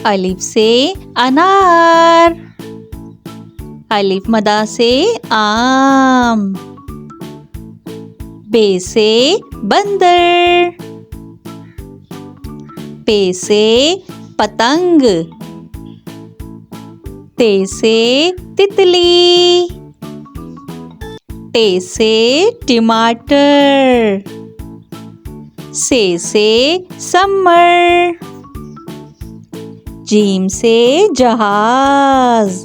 अलिफ से अनार, अलिफ मदा से आम। बे से बंदर, पे से पतंग, ते से तितली, टे से टमाटर, से समर, जीम से जहाज,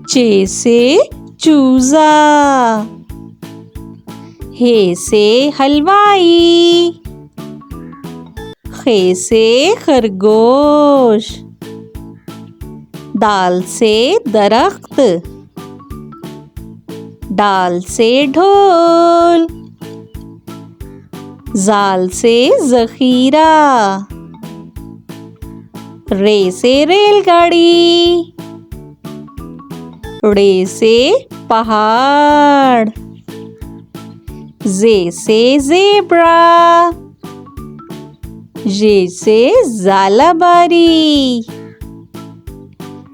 चे से चूजा, हे से हलवाई, खे से खरगोश, दाल से दरख्त, डाल से ढोल, जाल से जखीरा, रे से रेलगाड़ी, रे से पहाड़, जे से ज़ेब्रा, जे से ज़ालाबारी,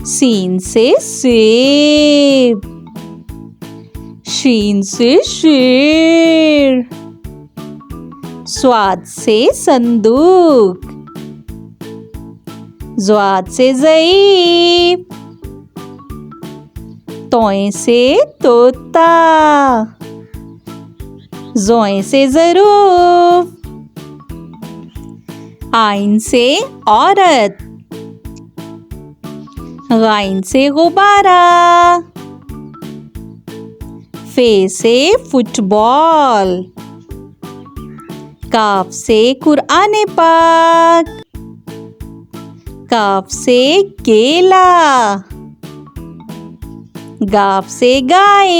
सीन से सेब, शीन से शेर, स्वाद से संदूक, ज़्वाद से ज़ईब, तोए से तोता, ज़ोए से ज़रूफ, आइन से औरत, गाइन से गुब्बारा, फे से फुटबॉल, काफ से कुरान पाक, काफ से केला, गाफ से गाय,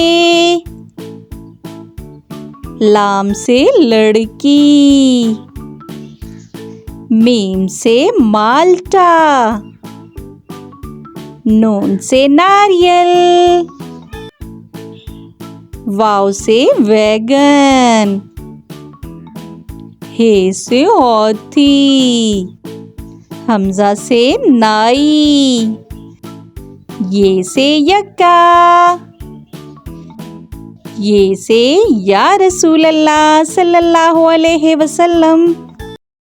लाम से लड़की, मीम से माल्टा, नून से नारियल, वाव से वैगन, हे से हाथी, हमजा से नाई, ये से यक्का, ये से या रसूल अल्लाह सल्लल्लाहु अलैहि वसल्लम।